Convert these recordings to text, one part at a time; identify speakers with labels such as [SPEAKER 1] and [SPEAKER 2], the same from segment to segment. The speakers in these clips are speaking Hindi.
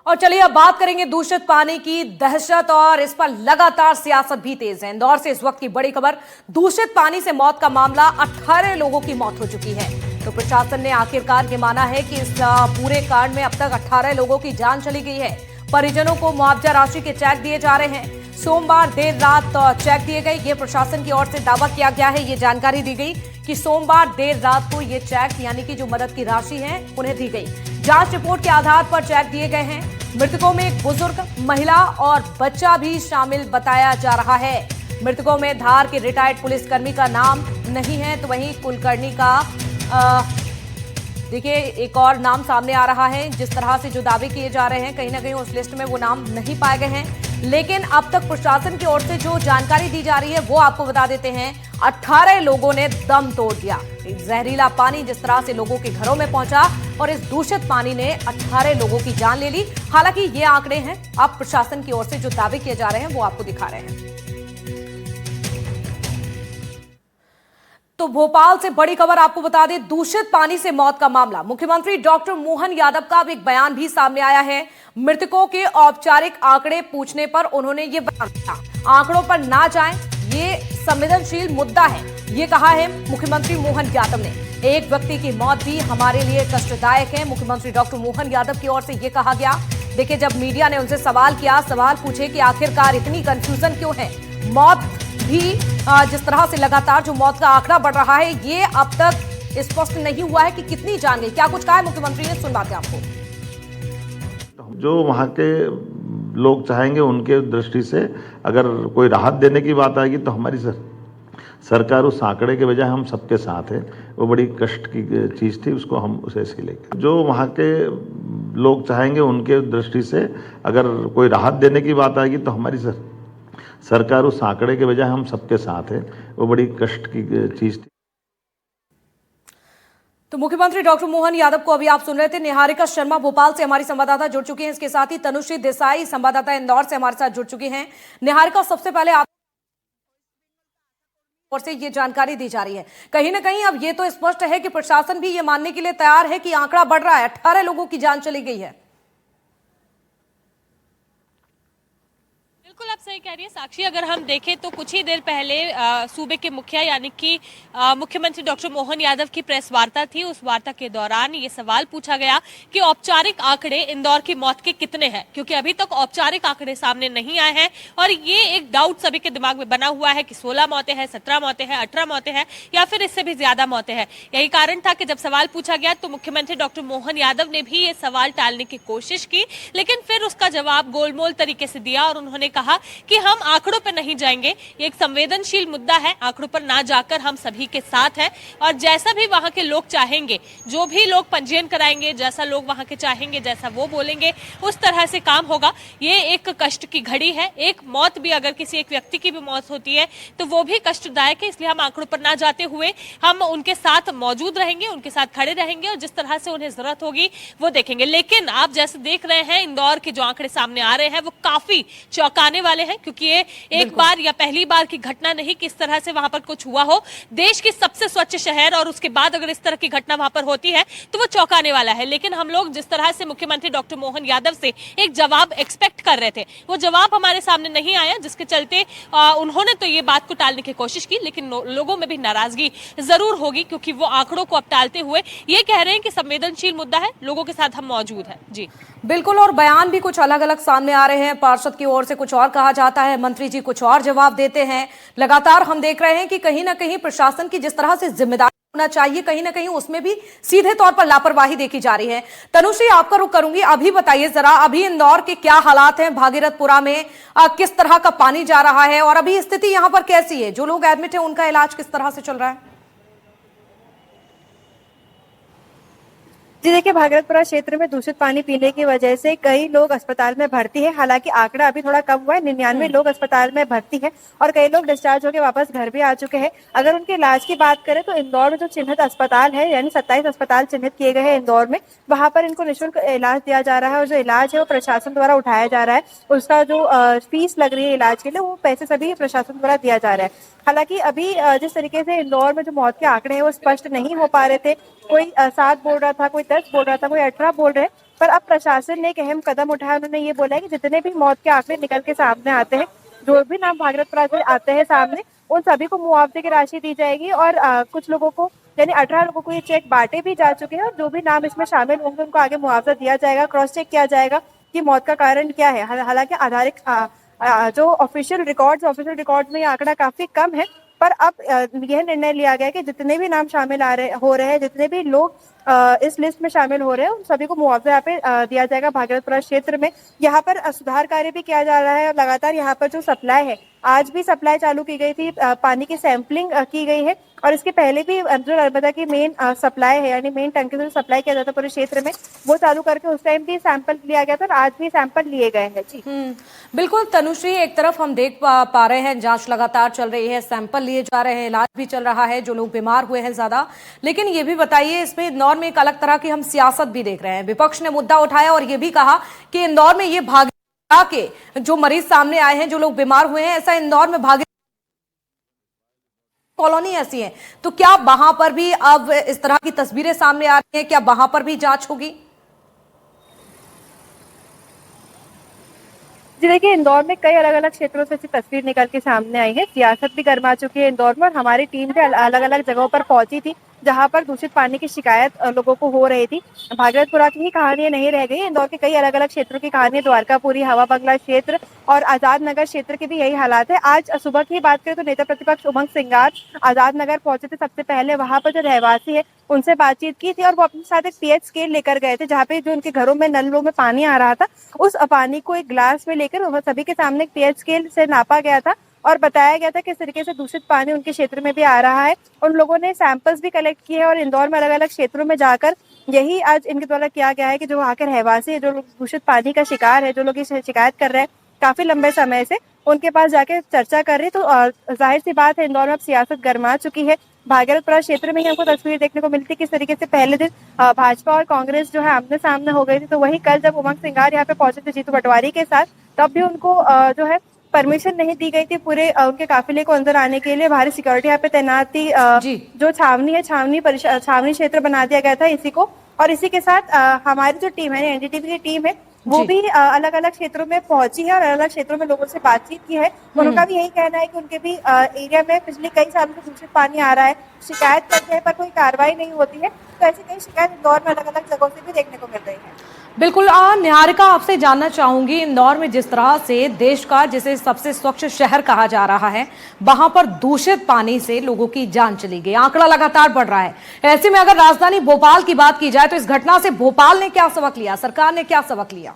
[SPEAKER 1] और चलिए अब बात करेंगे दूषित पानी की दहशत और इस पर लगातार सियासत भी तेज है। इंदौर से इस वक्त की बड़ी खबर, दूषित पानी से मौत का मामला, 18 लोगों की मौत हो चुकी है। तो प्रशासन ने आखिरकार ये माना है कि इस पूरे कांड में अब तक 18 लोगों की जान चली गई है। परिजनों को मुआवजा राशि के चेक दिए जा रहे हैं। सोमवार देर रात चेक दिए गए, ये प्रशासन की ओर से दावा किया गया है। ये जानकारी दी गई कि सोमवार देर रात को ये चेक यानी कि जो मदद की राशि है उन्हें दी गई। जांच रिपोर्ट के आधार पर चेक दिए गए हैं। मृतकों में एक बुजुर्ग, महिला और बच्चा भी शामिल बताया जा रहा है। मृतकों में धार के रिटायर्ड पुलिसकर्मी का नाम नहीं है, तो वहीं कुलकर्णी का देखिए एक और नाम सामने आ रहा है। जिस तरह से जो दावे किए जा रहे हैं, कहीं ना कहीं उस लिस्ट में वो नाम नहीं पाए गए हैं। लेकिन अब तक प्रशासन की ओर से जो जानकारी दी जा रही है वो आपको बता देते हैं। 18 लोगों ने दम तोड़ दिया। जहरीला पानी जिस तरह से लोगों के घरों में पहुंचा और इस दूषित पानी ने 18 लोगों की जान ले ली। हालांकि ये आंकड़े हैं, अब प्रशासन की ओर से जो दावे किए जा रहे हैं वो आपको दिखा रहे हैं। तो भोपाल से बड़ी खबर आपको बता दें, दूषित पानी से मौत का मामला। मुख्यमंत्री डॉक्टर मोहन यादव का अब एक बयान भी सामने आया है। मृतकों के औपचारिक आंकड़े पूछने पर उन्होंने ये बयान दिया। आंकड़ों पर ना जाएं, ये संवेदनशील मुद्दा है, ये कहा है मुख्यमंत्री मोहन यादव ने। एक व्यक्ति की मौत भी हमारे लिए कष्टदायक है, मुख्यमंत्री डॉक्टर मोहन यादव की ओर से यह कहा गया। देखिए, जब मीडिया ने उनसे सवाल पूछे कि आखिरकार इतनी कंफ्यूजन क्यों है, मौत भी जिस तरह से लगातार जो मौत का आंकड़ा बढ़ रहा है, ये अब तक स्पष्ट नहीं हुआ है कि कितनी जान गई। क्या कुछ कहा है मुख्यमंत्री ने, सुनवाते हैं आपको।
[SPEAKER 2] जो वहाँ के लोग चाहेंगे उनके दृष्टि से अगर कोई राहत देने की बात आएगी तो हमारी सरकार उस आंकड़े के बजाय हम सबके साथ है। वो बड़ी कष्ट की चीज़ थी, उसको हम उसे ऐसे लेंगे। जो वहाँ के लोग चाहेंगे उनके दृष्टि से अगर कोई राहत देने की बात आएगी तो हमारी सरकार उस आंकड़े के बजाय हम सबके साथ है। वो बड़ी कष्ट की चीज़ थी।
[SPEAKER 1] तो मुख्यमंत्री डॉक्टर मोहन यादव को अभी आप सुन रहे थे। निहारिका शर्मा भोपाल से हमारी संवाददाता जुड़ चुकी हैं। इसके साथ ही तनुश्री देसाई संवाददाता इंदौर से हमारे साथ जुड़ चुकी हैं। निहारिका, सबसे पहले आप और से ये जानकारी दी जा रही है, कहीं ना कहीं अब ये तो स्पष्ट है कि प्रशासन भी ये मानने के लिए तैयार है कि आंकड़ा बढ़ रहा है, 18 लोगों की जान चली गई है।
[SPEAKER 3] बिल्कुल आप सही कह रही है साक्षी। अगर हम देखें तो कुछ ही देर पहले सूबे के मुखिया यानी कि मुख्यमंत्री डॉक्टर मोहन यादव की प्रेस वार्ता थी। उस वार्ता के दौरान ये सवाल पूछा गया कि औपचारिक आंकड़े इंदौर की मौत के कितने हैं, क्योंकि अभी तक औपचारिक आंकड़े सामने नहीं आए हैं और ये एक डाउट सभी के दिमाग में बना हुआ है कि 16 मौतें हैं, 17 मौतें हैं, 18 मौतें हैं या फिर इससे भी ज्यादा मौतें हैं। यही कारण था कि जब सवाल पूछा गया तो मुख्यमंत्री डॉक्टर मोहन यादव ने भी ये सवाल टालने की कोशिश की, लेकिन फिर उसका जवाब गोलमोल तरीके से दिया और उन्होंने कहा कि हम आंकड़ों पर नहीं जाएंगे, ये एक संवेदनशील मुद्दा है, आंकड़ों पर ना जाकर हम सभी के साथ हैं और जैसा भी वहां के लोग चाहेंगे, जो भी लोग पंजीयन कराएंगे, जैसा लोग वहां के चाहेंगे, जैसा वो बोलेंगे, उस तरह से काम होगा। ये एक कष्ट की घड़ी है। एक मौत भी, अगर किसी एक व्यक्ति की भी मौत होती है तो वो भी कष्टदायक है, इसलिए हम आंकड़ों पर ना जाते हुए हम उनके साथ मौजूद रहेंगे, उनके साथ खड़े रहेंगे और जिस तरह से उन्हें जरूरत होगी वो देखेंगे। लेकिन आप जैसे देख रहे हैं, इंदौर के जो आंकड़े सामने आ रहे हैं वो काफी चौंकाने वाले हैं, क्योंकि ये एक बार या पहली बार की घटना नहीं कि इस तरह से वहां पर कुछ हुआ हो। देश की सबसे स्वच्छ शहर और उसके बाद अगर इस तरह की घटना वहां पर होती है तो वो चौंकाने वाला है। लेकिन हम लोग जिस तरह से मुख्यमंत्री डॉक्टर मोहन यादव से एक जवाब एक्सपेक्ट कर रहे थे, वो जवाब हमारे सामने नहीं आया, जिसके चलते उन्होंने तो ये बात को टालने की कोशिश की, लेकिन लोगों में भी नाराजगी जरूर होगी, क्योंकि वो आंकड़ों को अब टालते हुए ये कह रहे हैं कि संवेदनशील मुद्दा है, लोगों के साथ हम मौजूद हैं। जी
[SPEAKER 1] बिल्कुल, और बयान भी कुछ अलग अलग सामने आ रहे हैं। पार्षद की ओर से कुछ और कहा जाता है, मंत्री जी कुछ और जवाब देते हैं। लगातार हम देख रहे हैं कि कहीं ना कहीं प्रशासन की जिस तरह से जिम्मेदारी होना चाहिए, कहीं ना कहीं उसमें भी सीधे तौर पर लापरवाही देखी जा रही है। तनुश्री, आपका रुख करूंगी। अभी बताइए जरा, अभी इंदौर के क्या हालात हैं? भागीरथपुरा में किस तरह का पानी जा रहा है और अभी स्थिति यहां पर कैसी है? जो लोग एडमिट है उनका इलाज किस तरह से चल रहा है?
[SPEAKER 4] जी देखिए, भागीरथपुरा क्षेत्र में दूषित पानी पीने की वजह से कई लोग अस्पताल में भर्ती है। हालांकि आंकड़ा अभी थोड़ा कम हुआ है, 99 लोग अस्पताल में भर्ती है और कई लोग डिस्चार्ज होकर वापस घर भी आ चुके हैं। अगर उनके इलाज की बात करें तो इंदौर में जो चिन्हित अस्पताल है, यानी 27 अस्पताल चिन्हित किए गए हैं इंदौर में, वहां पर इनको निःशुल्क इलाज दिया जा रहा है और जो इलाज है वो प्रशासन द्वारा उठाया जा रहा है। उसका जो फीस लग रही है इलाज के लिए, वो पैसे सभी प्रशासन द्वारा दिया जा रहा है। हालांकि अभी जिस तरीके से इंदौर में जो मौत के आंकड़े हैं वो स्पष्ट नहीं हो पा रहे थे, कोई 7 बोल रहा था, कोई 10 बोल रहा था, कोई 18 बोल रहे हैं, पर अब प्रशासन ने एक अहम कदम उठाया। उन्होंने ये बोला है कि जितने भी मौत के आंकड़े निकल के सामने आते हैं, जो भी नाम भागीरथपुरा से आते हैं सामने, उन सभी को मुआवजे की राशि दी जाएगी। और कुछ लोगों को, यानी 18 लोगों को ये चेक बांटे भी जा चुके हैं, और जो भी नाम इसमें शामिल होंगे उनको आगे मुआवजा दिया जाएगा। क्रॉस चेक किया जाएगा कि मौत का कारण क्या है। हालांकि आधारित जो ऑफिशियल रिकॉर्ड में ये आंकड़ा काफी कम है, पर अब यह निर्णय लिया गया कि जितने भी नाम शामिल हो रहे हैं, जितने भी लोग इस लिस्ट में शामिल हो रहे हैं, उन सभी को मुआवजा यहाँ पे दिया जाएगा। भागीरथपुरा क्षेत्र में यहाँ पर सुधार कार्य भी किया जा रहा है। और लगातार यहाँ पर जो सप्लाई है, आज भी सप्लाई चालू की गई थी, पानी की सैंपलिंग की गई है। और इसके पहले भी जो नर्मदा की मेन सप्लाई है, यानी मेन टंकी से सप्लाई किया जाता है पूरे क्षेत्र में, वो चालू करके उस टाइम भी सैंपल लिया गया था, और आज भी सैंपल लिए गए हैं। जी
[SPEAKER 1] बिल्कुल तनुश्री, एक तरफ हम देख पा रहे हैं जांच लगातार चल रही है, सैंपल लिए जा रहे हैं, इलाज भी चल रहा है, जो लोग बीमार हुए हैं ज्यादा। लेकिन ये भी बताइए, इसमें इंदौर में एक अलग तरह की हम सियासत भी देख रहे हैं। विपक्ष ने मुद्दा उठाया और ये भी कहा कि इंदौर में ये भागीरथपुरा के जो मरीज सामने आए हैं, जो लोग बीमार हुए हैं, ऐसा इंदौर में भागीरथपुरा कॉलोनी ऐसी है, तो क्या वहां पर भी अब इस तरह की तस्वीरें सामने आ रही हैं? क्या वहां पर भी जांच होगी?
[SPEAKER 4] जी देखिए, इंदौर में कई अलग अलग क्षेत्रों से ऐसी तस्वीर निकल के सामने आई है। सियासत भी गर्मा चुकी है इंदौर में, और हमारी टीम भी अलग अलग जगहों पर पहुंची थी जहां पर दूषित पानी की शिकायत लोगों को हो रही थी। भागीरथपुरा की ही कहानियां नहीं रह गई, इंदौर के कई अलग अलग क्षेत्रों की कहानी, द्वारकापुरी, हवा बंगला क्षेत्र और आजाद नगर क्षेत्र के भी यही हालात है। आज सुबह की बात करें तो नेता प्रतिपक्ष उमंग सिंगार आजाद नगर पहुंचे थे। सबसे पहले वहां पर जो रहवासी है उनसे बातचीत की थी, और वो अपने साथ एक पीएच स्केल लेकर गए थे, जहाँ पे जो उनके घरों में नलों में पानी आ रहा था, उस पानी को एक ग्लास में लेकर सभी के सामने एक पीएच स्केल से नापा गया था, और बताया गया था किस तरीके से दूषित पानी उनके क्षेत्र में भी आ रहा है। उन लोगों ने सैंपल्स भी कलेक्ट किए हैं, और इंदौर में अलग अलग क्षेत्रों में जाकर यही आज इनके द्वारा किया गया है कि जो वहाँ के रहवासी है, जो लोग दूषित पानी का शिकार है, जो लोग ये शिकायत कर रहे हैं काफी लंबे समय से, उनके पास जाके चर्चा कर रही। तो जाहिर सी बात है, इंदौर में अब सियासत गर्मा चुकी है। भागीरथपुरा क्षेत्र में ही हमको तस्वीर देखने को मिलती किस तरीके से पहले दिन भाजपा और कांग्रेस जो है आमने सामने हो गई थी, तो वही कल जब उमंग सिंगार यहाँ पे पहुंचे थे जीतू पटवारी के साथ, तब भी उनको जो है परमिशन नहीं दी गई थी पूरे उनके काफिले को अंदर आने के लिए। भारी सिक्योरिटी यहाँ पे तैनात थी। जो छावनी है, छावनी क्षेत्र बना दिया गया था इसी को। और इसी के साथ हमारी जो टीम है, एनडीटीवी की टीम है, वो भी अलग अलग क्षेत्रों में पहुंची है और अलग अलग क्षेत्रों में लोगों से बातचीत की है। उनका भी यही कहना है कि उनके भी एरिया में पिछले कई सालों से दूषित पानी आ रहा है, शिकायत करते हैं पर कोई कार्रवाई नहीं होती है। तो ऐसी कई शिकायत इंदौर में अलग अलग जगहों से भी देखने को मिल रही है।
[SPEAKER 1] बिल्कुल। निहारिका, आपसे जानना चाहूंगी, इंदौर में जिस तरह से देश का जिसे सबसे स्वच्छ शहर कहा जा रहा है, वहां पर दूषित पानी से लोगों की जान चली गई, आंकड़ा लगातार बढ़ रहा है। ऐसे में अगर राजधानी भोपाल की बात की जाए तो इस घटना से भोपाल ने क्या सबक लिया, सरकार ने क्या सबक लिया?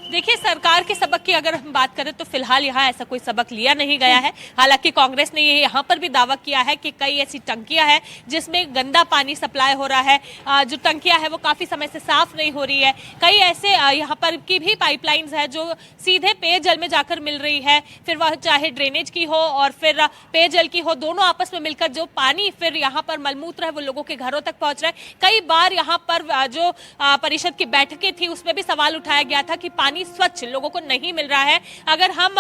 [SPEAKER 3] देखिए, सरकार के सबक की अगर हम बात करें तो फिलहाल यहाँ ऐसा कोई सबक लिया नहीं गया है। हालांकि कांग्रेस ने ये यहाँ पर भी दावा किया है कि कई ऐसी टंकियां हैं जिसमें गंदा पानी सप्लाई हो रहा है, जो टंकियां हैं वो काफी समय से साफ नहीं हो रही है। कई ऐसे यहाँ पर की भी पाइपलाइंस है जो सीधे पेयजल में जाकर मिल रही है, फिर वह चाहे ड्रेनेज की हो और फिर पेयजल की हो, दोनों आपस में मिलकर जो पानी फिर यहाँ पर मलमूत्र है वो लोगों के घरों तक पहुंच रहा है। कई बार यहाँ पर जो परिषद की बैठकें थी उसमें भी सवाल उठाया गया था कि पानी स्वच्छ लोगों को नहीं मिल रहा है। अगर हम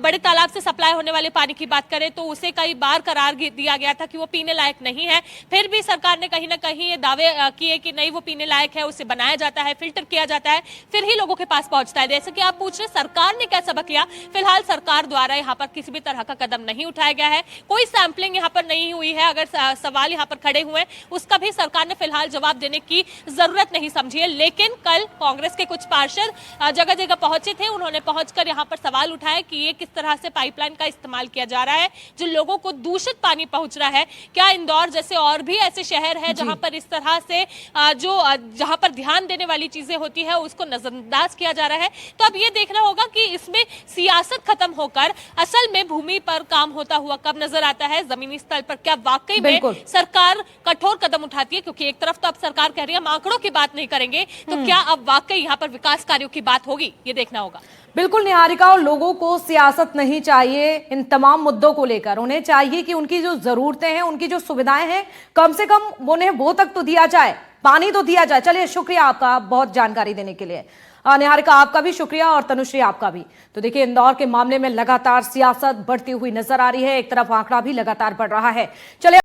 [SPEAKER 3] बड़े तालाब से सप्लाई होने वाले पानी की बात करें तो उसे कई बार करार दिया गया था कि वो पीने लायक नहीं है। फिर भी सरकार ने कहीं ना कहीं ये दावे किए कि नहीं, वो पीने लायक है, उसे बनाया जाता है, फिल्टर किया जाता है, फिर ही लोगों के पास पहुंचता है। जैसे कि आप पूछ रहे सरकार ने क्या सबक लिया, फिलहाल सरकार द्वारा यहाँ पर किसी भी तरह का कदम नहीं उठाया गया है, कोई सैंपलिंग यहाँ पर नहीं हुई है। अगर सवाल यहाँ पर खड़े हुए उसका भी सरकार ने फिलहाल जवाब देने की जरूरत नहीं समझी है। लेकिन कल कांग्रेस के कुछ पार्षद जगह जगह पहुंचे थे, उन्होंने पहुंचकर यहां पर सवाल उठाया कि ये किस तरह से पाइपलाइन का इस्तेमाल किया जा रहा है जो लोगों को दूषित पानी पहुंच रहा है। क्या इंदौर जैसे और भी ऐसे शहर हैं जहां पर इस तरह से जहां पर ध्यान देने वाली चीजें होती है उसको नजरअंदाज किया जा रहा है? तो अब ये देखना होगा कि इसमें सियासत खत्म होकर असल में भूमि पर काम होता हुआ कब नजर आता है, जमीनी स्तर पर क्या वाकई में सरकार कठोर कदम उठाती है। क्योंकि एक तरफ तो अब सरकार कह रही है हम आंकड़ों की बात नहीं करेंगे, तो क्या अब वाकई यहाँ पर विकास कार्यों की बात होगी, ये देखना होगा।
[SPEAKER 1] बिल्कुल निहारिका, और लोगों को सियासत नहीं चाहिए इन तमाम मुद्दों को लेकर। उन्हें चाहिए कि उनकी जो जरूरतें हैं, उनकी जो सुविधाएं हैं, कम से कम उन्हें वो तक तो दिया जाए, पानी तो दिया जाए। चलिए, शुक्रिया आपका बहुत जानकारी देने के लिए। निहारिका, आपका भी शुक्रिया और तनुश्री आपका भी। तो देखिए, इंदौर के मामले में लगातार सियासत बढ़ती हुई नजर आ रही है, एक तरफ आंकड़ा भी लगातार बढ़ रहा है। चलिए